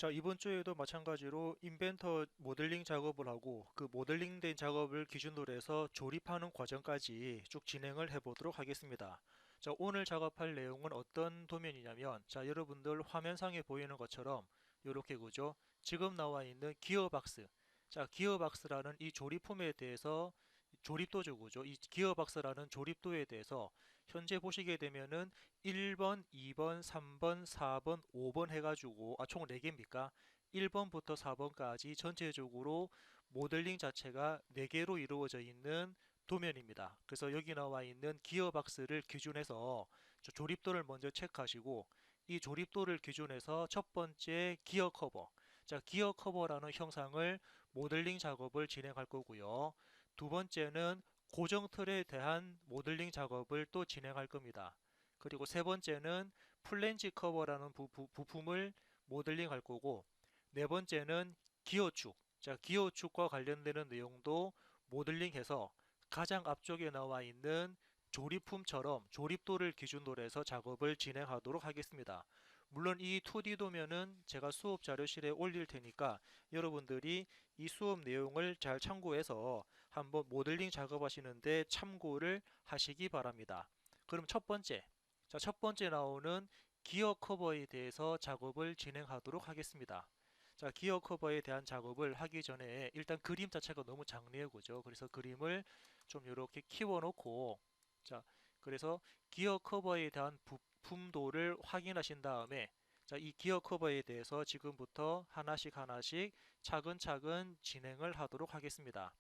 자, 이번 주에도 마찬가지로 인벤터 모델링 작업을 하고 그 모델링된 작업을 기준으로 해서 조립하는 과정까지 쭉 진행을 해보도록 하겠습니다. 자, 오늘 작업할 내용은 어떤 도면이냐면, 자, 여러분들 화면상에 보이는 것처럼 이렇게 그죠? 지금 나와 있는 기어박스. 자, 기어박스라는 이 조립품에 대해서 조립도죠. 이 기어박스라는 조립도에 대해서 현재 보시게 되면은 1번, 2번, 3번, 4번, 5번 해가지고 총 4개입니까? 1번부터 4번까지 전체적으로 모델링 자체가 4개로 이루어져 있는 도면입니다. 그래서 여기 나와 있는 기어박스를 기준해서 조립도를 먼저 체크하시고 이 조립도를 기준해서 첫 번째 기어 커버, 자, 기어 커버라는 형상을 모델링 작업을 진행할 거고요. 두 번째는 고정 틀에 대한 모델링 작업을 또 진행할 겁니다. 그리고 세 번째는 플랜지 커버라는 부품을 모델링 할 거고, 네 번째는 기어축. 자, 기어축과 관련되는 내용도 모델링해서 가장 앞쪽에 나와 있는 조립품처럼 조립도를 기준으로 해서 작업을 진행하도록 하겠습니다. 물론 이 2D 도면은 제가 수업 자료실에 올릴 테니까 여러분들이 이 수업 내용을 잘 참고해서 한번 모델링 작업하시는데 참고를 하시기 바랍니다. 그럼 첫 번째, 자, 첫 번째 나오는 기어 커버에 대해서 작업을 진행하도록 하겠습니다. 자, 기어 커버에 대한 작업을 하기 전에 일단 그림 자체가 너무 장래의 거죠. 그래서 그림을 좀 이렇게 키워 놓고, 자, 그래서 기어 커버에 대한 부품도를 확인하신 다음에, 자, 이 기어 커버에 대해서 지금부터 하나씩 하나씩 차근차근 진행을 하도록 하겠습니다.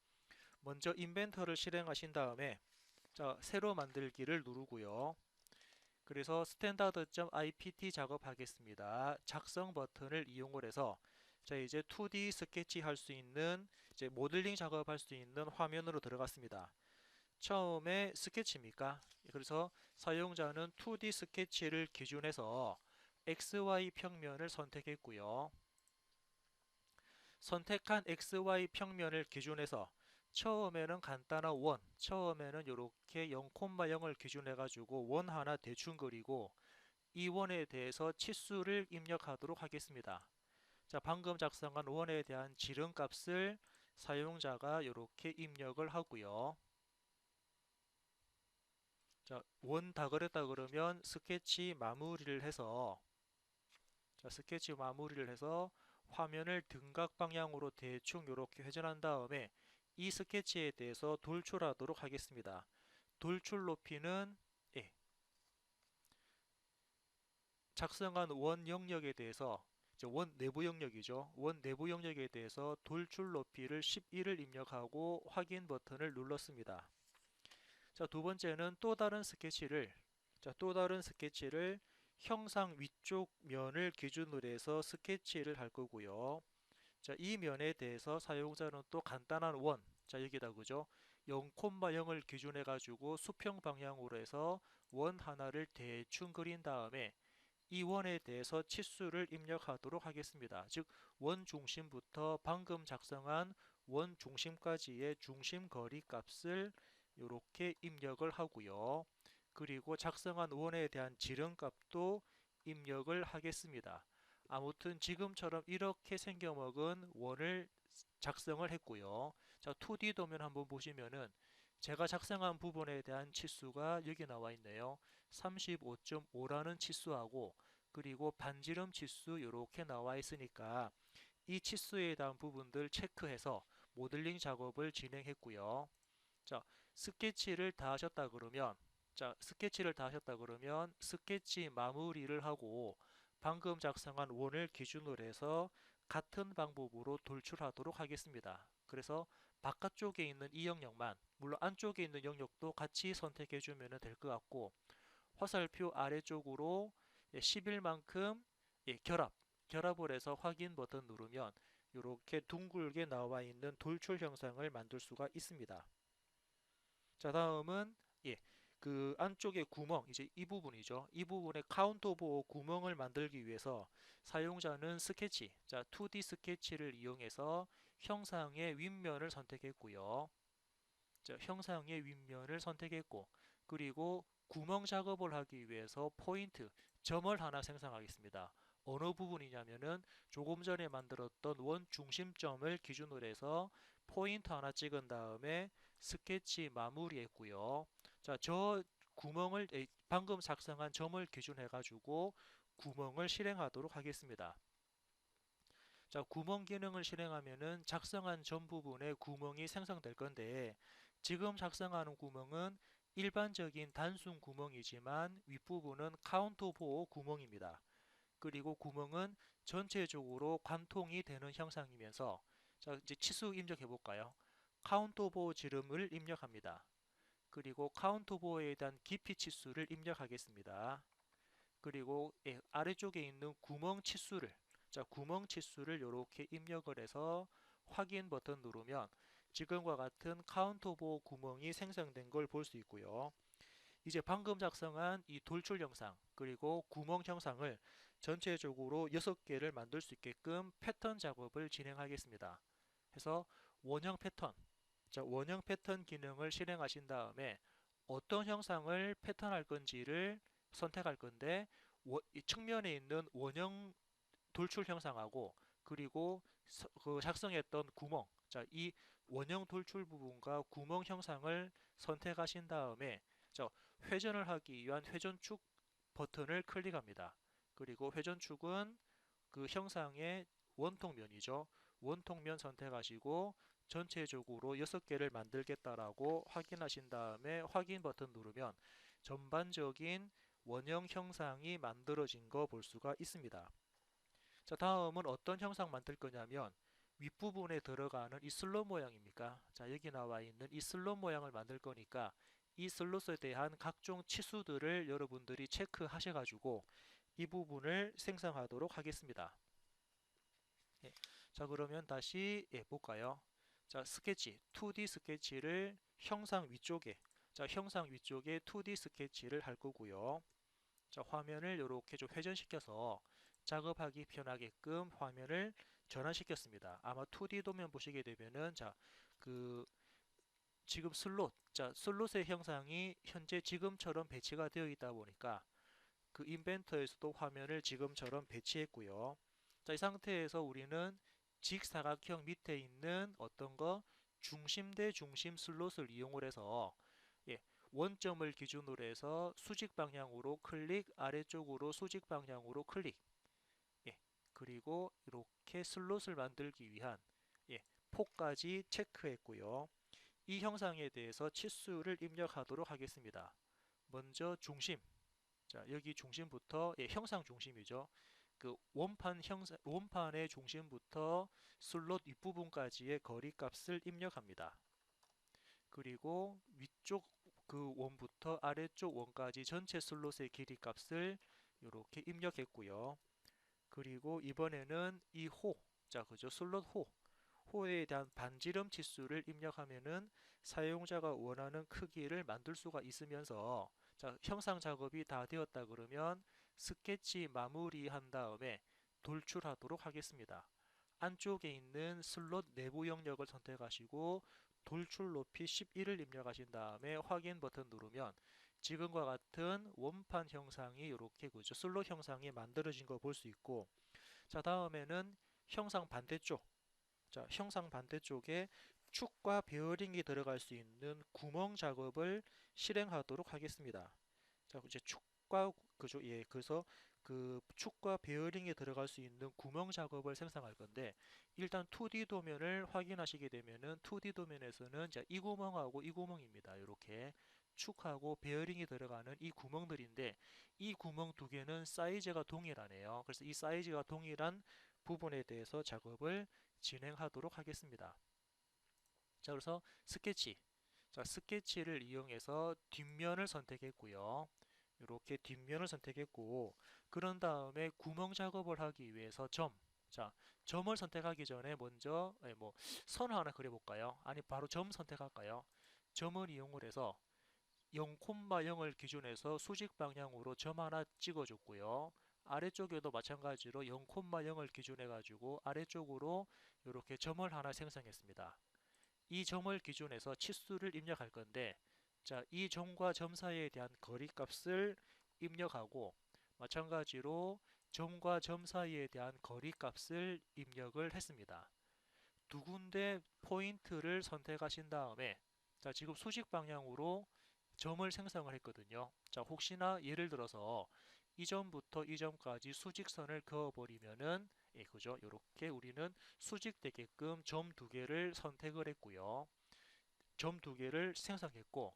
먼저 인벤터를 실행하신 다음에, 자, 새로 만들기를 누르고요. 그래서 standard.ipt 작업하겠습니다. 작성 버튼을 이용을 해서 자, 이제 2D 스케치 할 수 있는 이제 모델링 작업할 수 있는 화면으로 들어갔습니다. 처음에 스케치입니까? 그래서 사용자는 2D 스케치를 기준해서 XY 평면을 선택했고요. 선택한 XY 평면을 기준해서 처음에는 간단한 원, 처음에는 이렇게 0,0을 기준해 가지고 원 하나 대충 그리고 이 원에 대해서 치수를 입력하도록 하겠습니다. 자, 방금 작성한 원에 대한 지름값을 사용자가 이렇게 입력을 하고요. 자, 원 다 그렸다 그러면 스케치 마무리를 해서, 자, 스케치 마무리를 해서 화면을 등각 방향으로 대충 이렇게 회전한 다음에 이 스케치에 대해서 돌출하도록 하겠습니다. 돌출 높이는 예, 작성한 원 영역에 대해서 원 내부 영역이죠. 원 내부 영역에 대해서 돌출 높이를 11을 입력하고 확인 버튼을 눌렀습니다. 자, 두 번째는 또 다른 스케치를 형상 위쪽 면을 기준으로 해서 스케치를 할 거고요. 자, 이 면에 대해서 사용자는 또 간단한 원, 자, 여기다 그죠? 0,0을 기준해 가지고 수평 방향으로 해서 원 하나를 대충 그린 다음에 이 원에 대해서 치수를 입력하도록 하겠습니다. 즉, 원 중심부터 방금 작성한 원 중심까지의 중심 거리 값을 이렇게 입력을 하고요. 그리고 작성한 원에 대한 지름값도 입력을 하겠습니다. 아무튼 지금처럼 이렇게 생겨먹은 원을 작성을 했고요. 자, 2D 도면 한번 보시면은 제가 작성한 부분에 대한 치수가 여기 나와 있네요. 35.5라는 치수하고 그리고 반지름 치수 이렇게 나와 있으니까 이 치수에 대한 부분들 체크해서 모델링 작업을 진행했고요. 자, 스케치를 다 하셨다 그러면 스케치 마무리를 하고 방금 작성한 원을 기준으로 해서 같은 방법으로 돌출하도록 하겠습니다. 그래서 바깥쪽에 있는 이 영역만, 물론 안쪽에 있는 영역도 같이 선택해 주면 될 것 같고, 화살표 아래쪽으로 10일만큼 결합을 해서 확인 버튼 누르면 이렇게 둥글게 나와 있는 돌출 형상을 만들 수가 있습니다. 자, 다음은 그 안쪽에 구멍, 이제 이 부분이죠. 이 부분에 카운터 보호 구멍을 만들기 위해서 사용자는 스케치, 자, 2D 스케치를 이용해서 형상의 윗면을 선택했고요. 자, 형상의 윗면을 선택했고, 그리고 구멍 작업을 하기 위해서 포인트, 점을 하나 생성하겠습니다. 어느 부분이냐면은 조금 전에 만들었던 원 중심점을 기준으로 해서 포인트 하나 찍은 다음에 스케치 마무리했고요. 자, 저 구멍을 방금 작성한 점을 기준해 가지고 구멍을 실행하도록 하겠습니다. 자, 구멍 기능을 실행하면은 작성한 점 부분에 구멍이 생성될 건데 지금 작성하는 구멍은 일반적인 단순 구멍이지만 윗부분은 카운터 보호 구멍입니다. 그리고 구멍은 전체적으로 관통이 되는 형상이면서 자, 이제 치수 입력해 볼까요? 카운터 보호 지름을 입력합니다. 그리고 카운터 보호에 대한 깊이 치수를 입력하겠습니다. 그리고 아래쪽에 있는 구멍 치수를 자, 구멍 치수를 이렇게 입력을 해서 확인 버튼 누르면 지금과 같은 카운터 보호 구멍이 생성된 걸 볼 수 있고요. 이제 방금 작성한 이 돌출 형상 그리고 구멍 형상을 전체적으로 6개를 만들 수 있게끔 패턴 작업을 진행하겠습니다. 해서 원형 패턴, 자, 원형 패턴 기능을 실행하신 다음에 어떤 형상을 패턴할 건지를 선택할 건데 이 측면에 있는 원형 돌출 형상하고 그리고 그 작성했던 구멍, 자, 이 원형 돌출 부분과 구멍 형상을 선택하신 다음에 자, 회전을 하기 위한 회전축 버튼을 클릭합니다. 그리고 회전축은 그 형상의 원통면이죠. 원통면 선택하시고 전체적으로 6개를 만들겠다라고 확인하신 다음에 확인 버튼 누르면 전반적인 원형 형상이 만들어진 거 볼 수가 있습니다. 자, 다음은 어떤 형상 만들 거냐면 윗부분에 들어가는 이 슬롯 모양입니까? 자, 여기 나와 있는 이 슬롯 모양을 만들 거니까 이 슬롯에 대한 각종 치수들을 여러분들이 체크하셔가지고 이 부분을 생성하도록 하겠습니다. 예. 자, 그러면 다시 볼까요? 자, 스케치, 2D 스케치를 형상 위쪽에 자, 형상 위쪽에 2D 스케치를 할 거고요. 자, 화면을 이렇게 좀 회전시켜서 작업하기 편하게끔 화면을 전환시켰습니다. 아마 2D 도면 보시게 되면은 자, 그 지금 슬롯, 자, 슬롯의 형상이 현재 지금처럼 배치가 되어 있다 보니까 그 인벤터에서도 화면을 지금처럼 배치했고요. 자, 이 상태에서 우리는 직사각형 밑에 있는 어떤 거 중심 대 중심 슬롯을 이용을 해서 원점을 기준으로 해서 수직 방향으로 클릭, 아래쪽으로 수직 방향으로 클릭. 그리고 이렇게 슬롯을 만들기 위한 폭까지 체크했고요. 이 형상에 대해서 치수를 입력하도록 하겠습니다. 먼저 중심. 자, 여기 중심부터 형상 중심이죠. 그 원판의 중심부터 슬롯 윗부분까지의 거리 값을 입력합니다. 그리고 위쪽 그 원부터 아래쪽 원까지 전체 슬롯의 길이 값을 이렇게 입력했고요. 그리고 이번에는 이 호, 자, 그죠? 슬롯 호에 대한 반지름 치수를 입력하면은 사용자가 원하는 크기를 만들 수가 있으면서 자, 형상 작업이 다 되었다 그러면 스케치 마무리한 다음에 돌출하도록 하겠습니다. 안쪽에 있는 슬롯 내부 영역을 선택하시고 돌출 높이 11을 입력하신 다음에 확인 버튼 누르면 지금과 같은 원판 형상이 이렇게 그죠? 슬롯 형상이 만들어진 거 볼 수 있고 자, 다음에는 형상 반대쪽 자, 형상 반대쪽에 축과 베어링이 들어갈 수 있는 구멍 작업을 실행하도록 하겠습니다. 자, 이제 축과 그죠? 예, 그래서 그 축과 베어링이 들어갈 수 있는 구멍 작업을 생성할 건데 일단 2D 도면을 확인하시게 되면은 2D 도면에서는 자, 이 구멍하고 이 구멍입니다. 이렇게 축하고 베어링이 들어가는 이 구멍들인데 이 구멍 두 개는 사이즈가 동일하네요. 그래서 이 사이즈가 동일한 부분에 대해서 작업을 진행하도록 하겠습니다. 자, 그래서 스케치. 자, 스케치를 이용해서 뒷면을 선택했고요. 이렇게 뒷면을 선택했고 그런 다음에 구멍 작업을 하기 위해서 점. 자, 점을 선택하기 전에 먼저 뭐 선을 하나 그려볼까요? 아니 바로 점 선택할까요? 점을 이용을 해서 0,0을 기준해서 수직 방향으로 점 하나 찍어줬고요. 아래쪽에도 마찬가지로 0,0을 기준해 가지고 아래쪽으로 이렇게 점을 하나 생성했습니다. 이 점을 기준해서 치수를 입력할 건데 자, 이 점과 점 사이에 대한 거리 값을 입력하고 마찬가지로 점과 점 사이에 대한 거리값을 입력을 했습니다. 두 군데 포인트를 선택하신 다음에 자, 지금 수직 방향으로 점을 생성을 했거든요. 자, 혹시나 예를 들어서 이 점부터 이 점까지 수직선을 그어버리면은 예, 그죠? 이렇게 우리는 수직되게끔 점 두 개를 선택을 했고요. 점 두 개를 생성했고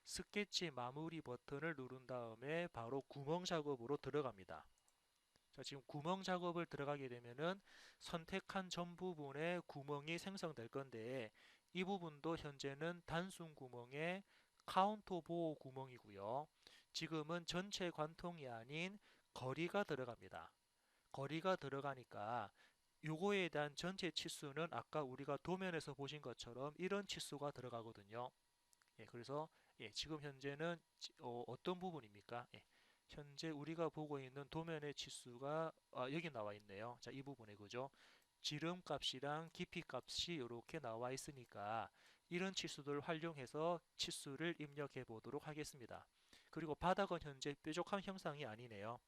스케치 마무리 버튼을 누른 다음에 바로 구멍 작업으로 들어갑니다. 자, 지금 구멍 작업을 들어가게 되면은 선택한 점 부분에 구멍이 생성될 건데 이 부분도 현재는 단순 구멍의 카운터 보호 구멍이고요. 지금은 전체 관통이 아닌 거리가 들어갑니다. 거리가 들어가니까 요거에 대한 전체 치수는 아까 우리가 도면에서 보신 것처럼 이런 치수가 들어가거든요. 예, 그래서 예, 지금 현재는 떤 부분입니까? 예, 현재 우리가 보고 있는 도면의 치수가 여기 나와 있네요. 자, 이 부분에 그죠? 지름 값이랑 깊이 값이 이렇게 나와 있으니까 이런 치수들을 활용해서 치수를 입력해 보도록 하겠습니다. 그리고 바닥은 현재 뾰족한 형상이 아니네요.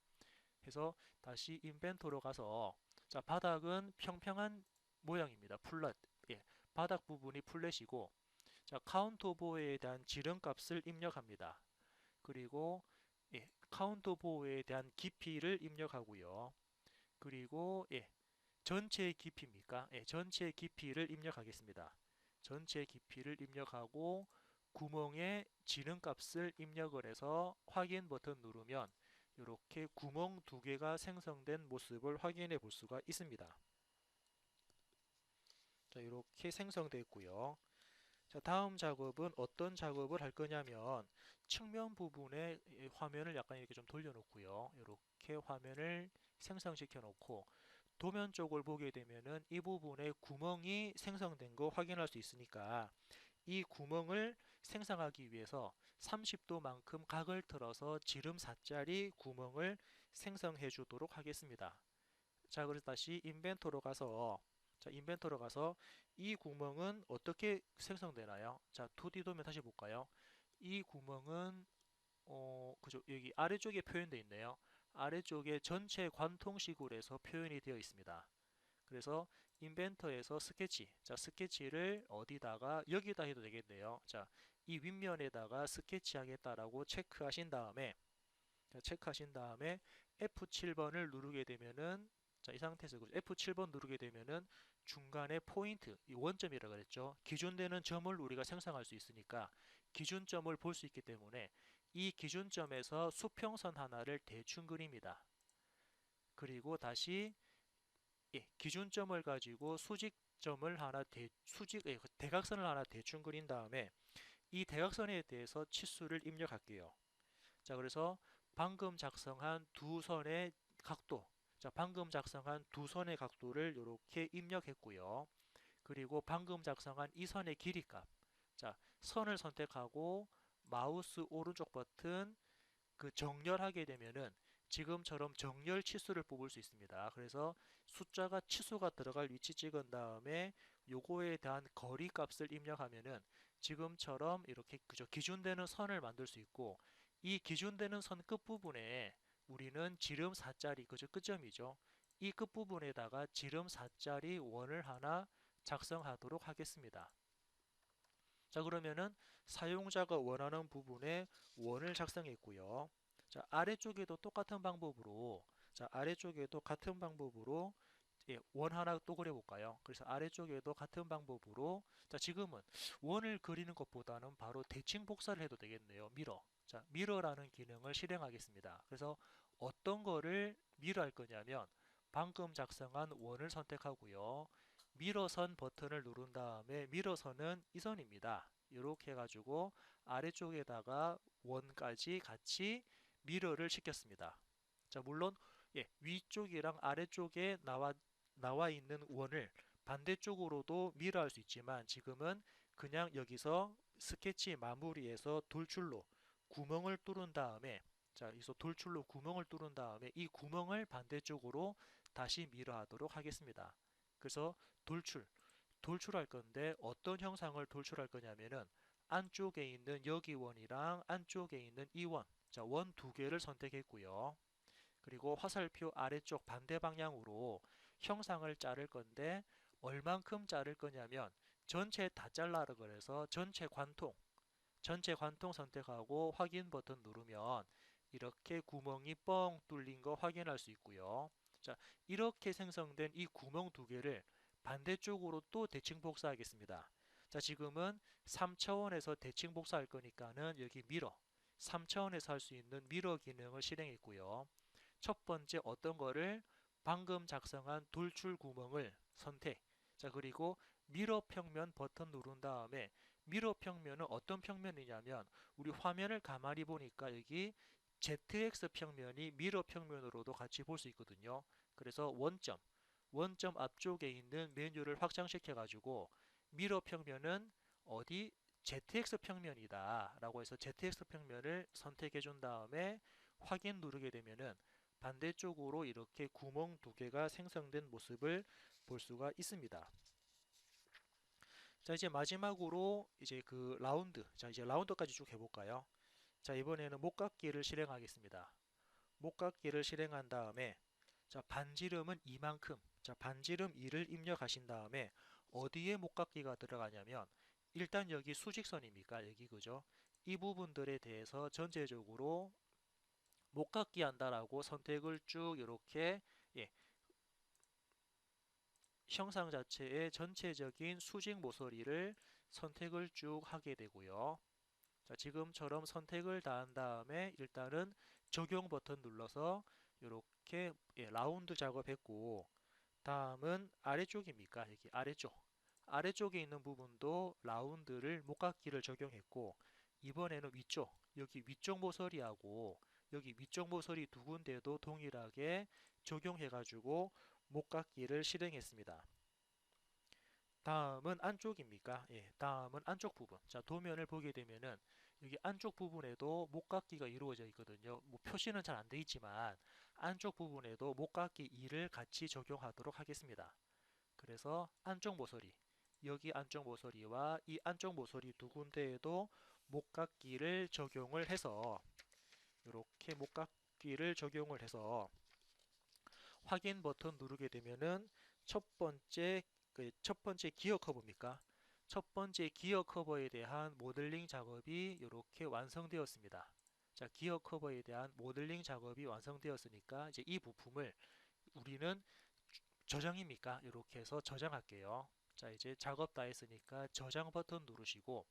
그래서 다시 인벤토로 가서 자, 바닥은 평평한 모양입니다. 플랫. 예, 바닥 부분이 플랫이고 자, 카운트 오버에 대한 지름값을 입력합니다. 그리고 예, 카운트 오버에 대한 깊이를 입력하고요. 그리고 예, 전체 깊이입니까? 예, 전체 깊이를 입력하겠습니다. 전체 깊이를 입력하고 구멍에 지름값을 입력을 해서 확인 버튼 누르면 이렇게 구멍 두 개가 생성된 모습을 확인해 볼 수가 있습니다. 자, 이렇게 생성되어 있고요. 자, 다음 작업은 어떤 작업을 할 거냐면 측면 부분에 화면을 약간 이렇게 좀 돌려놓고요. 이렇게 화면을 생성시켜 놓고 도면 쪽을 보게 되면은 이 부분에 구멍이 생성된 거 확인할 수 있으니까 이 구멍을 생성하기 위해서 30도만큼 각을 틀어서 지름 4짜리 구멍을 생성해 주도록 하겠습니다. 자, 그래서 다시 인벤토로 가서 자, 인벤토로 가서 이 구멍은 어떻게 생성되나요? 자, 2D 도면 다시 볼까요? 이 구멍은 그죠? 여기 아래쪽에 표현되어 있네요. 아래쪽에 전체 관통식으로 해서 표현이 되어 있습니다. 그래서 인벤터에서 스케치, 자, 스케치를 어디다가 여기다 해도 되겠네요. 자, 이 윗면에다가 스케치 하겠다라고 체크하신 다음에 자, 체크하신 다음에 F7번을 누르게 되면은 자, 이 상태에서 F7번 누르게 되면은 중간에 포인트, 이 원점이라고 그랬죠. 기준되는 점을 우리가 생성할 수 있으니까 기준점을 볼 수 있기 때문에 이 기준점에서 수평선 하나를 대충 그립니다. 그리고 다시 예, 기준점을 가지고 수직점을 하나 대각선을 하나 대충 그린 다음에 이 대각선에 대해서 치수를 입력할게요. 자, 그래서 방금 작성한 두 선의 각도, 자, 방금 작성한 두 선의 각도를 이렇게 입력했고요. 그리고 방금 작성한 이 선의 길이값, 자, 선을 선택하고 마우스 오른쪽 버튼 정렬하게 되면은 지금처럼 정렬 치수를 뽑을 수 있습니다. 그래서 숫자가 치수가 들어갈 위치 찍은 다음에 요거에 대한 거리 값을 입력하면은 지금처럼 이렇게 그저 기준되는 선을 만들 수 있고 이 기준되는 선 끝부분에 우리는 지름 4짜리 그저 끝점이죠. 이 끝부분에다가 지름 4짜리 원을 하나 작성하도록 하겠습니다. 자, 그러면은 사용자가 원하는 부분에 원을 작성했고요. 자, 아래쪽에도 똑같은 방법으로 자, 아래쪽에도 같은 방법으로 예, 원 하나 또 그려볼까요? 그래서 아래쪽에도 같은 방법으로 자, 지금은 원을 그리는 것보다는 바로 대칭 복사를 해도 되겠네요. 미러. 자, 미러라는 기능을 실행하겠습니다. 그래서 어떤 거를 미러할 거냐면 방금 작성한 원을 선택하고요. 미러선 버튼을 누른 다음에 미러선은 이 선입니다. 이렇게 해가지고 아래쪽에다가 원까지 같이 미러를 시켰습니다. 자, 물론 예, 위쪽이랑 아래쪽에 나와 있는 원을 반대쪽으로도 미러할 수 있지만 지금은 그냥 여기서 스케치 마무리에서 돌출로 구멍을 뚫은 다음에 자, 여기서 돌출로 구멍을 뚫은 다음에 이 구멍을 반대쪽으로 다시 미러하도록 하겠습니다. 그래서 돌출할 건데 어떤 형상을 돌출할 거냐면은 안쪽에 있는 여기 원이랑 안쪽에 있는 이 원, 자, 원 두 개를 선택했고요. 그리고 화살표 아래쪽 반대 방향으로 형상을 자를 건데 얼만큼 자를 거냐면 전체 다 잘라라 그래서 전체 관통 선택하고 확인 버튼 누르면 이렇게 구멍이 뻥 뚫린 거 확인할 수 있고요. 자, 이렇게 생성된 이 구멍 두 개를 반대쪽으로 또 대칭 복사하겠습니다. 자, 지금은 3차원에서 대칭 복사할 거니까는 여기 미러, 3차원에서 할 수 있는 미러 기능을 실행했고요. 첫 번째 어떤 거를 방금 작성한 돌출 구멍을 선택. 자, 그리고 미러 평면 버튼 누른 다음에 미러 평면은 어떤 평면이냐면 우리 화면을 가만히 보니까 여기 ZX 평면이 미러 평면으로도 같이 볼 수 있거든요. 그래서 원점 앞쪽에 있는 메뉴를 확장시켜 가지고 미러 평면은 어디 ZX 평면이다 라고 해서 ZX 평면을 선택해 준 다음에 확인 누르게 되면은 반대쪽으로 이렇게 구멍 두 개가 생성된 모습을 볼 수가 있습니다. 자, 이제 마지막으로 이제 그 라운드. 자, 이제 라운드까지 쭉 해볼까요? 자, 이번에는 목깎기를 실행하겠습니다. 목깎기를 실행한 다음에 자, 반지름은 이만큼. 자, 반지름 2를 입력하신 다음에 어디에 목깎기가 들어가냐면 일단 여기 수직선입니까? 여기 그죠? 이 부분들에 대해서 전체적으로 목깎기 한다라고 선택을 쭉 이렇게 예, 형상 자체의 전체적인 수직 모서리를 선택을 쭉 하게 되고요. 자, 지금처럼 선택을 다 한 다음에 일단은 적용 버튼 눌러서 이렇게 라운드 작업했고 다음은 아래쪽입니까? 여기 아래쪽에 있는 부분도 라운드를 목깎기를 적용했고 이번에는 여기 위쪽 모서리하고 여기 위쪽 모서리 두 군데도 동일하게 적용해 가지고 목깎기를 실행했습니다. 다음은 안쪽입니까? 예, 다음은 안쪽 부분. 자, 도면을 보게 되면은 여기 안쪽 부분에도 목깎기가 이루어져 있거든요. 뭐 표시는 잘 안 돼 있지만 안쪽 부분에도 목깎기 2를 같이 적용하도록 하겠습니다. 그래서 안쪽 모서리, 여기 안쪽 모서리와 이 안쪽 모서리 두 군데에도 목깎기를 적용을 해서 이렇게 목깎기를 적용을 해서 확인 버튼 누르게 되면은 첫 번째 기어 커브입니까? 첫 번째 기어 커버에 대한 모델링 작업이 이렇게 완성되었습니다. 자, 기어 커버에 대한 모델링 작업이 완성되었으니까 이제 이 부품을 우리는 저장입니까? 이렇게 해서 저장할게요. 자, 이제 작업 다 했으니까 저장 버튼 누르시고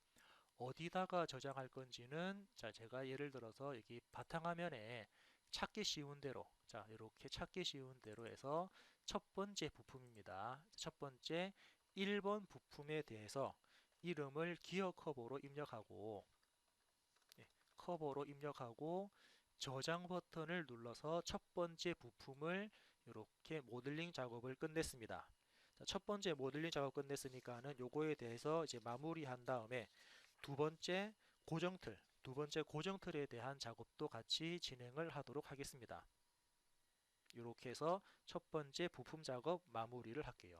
어디다가 저장할 건지는 자, 제가 예를 들어서 여기 바탕화면에 찾기 쉬운 대로 자, 이렇게 찾기 쉬운 대로 해서 첫 번째 부품입니다. 첫 번째 1번 부품에 대해서 이름을 기어 커버로 입력하고 커버로 입력하고 저장 버튼을 눌러서 첫 번째 부품을 이렇게 모델링 작업을 끝냈습니다. 자, 첫 번째 모델링 작업 끝냈으니까는 요거에 대해서 이제 마무리한 다음에 두 번째 고정틀에 대한 작업도 같이 진행을 하도록 하겠습니다. 이렇게 해서 첫 번째 부품 작업 마무리를 할게요.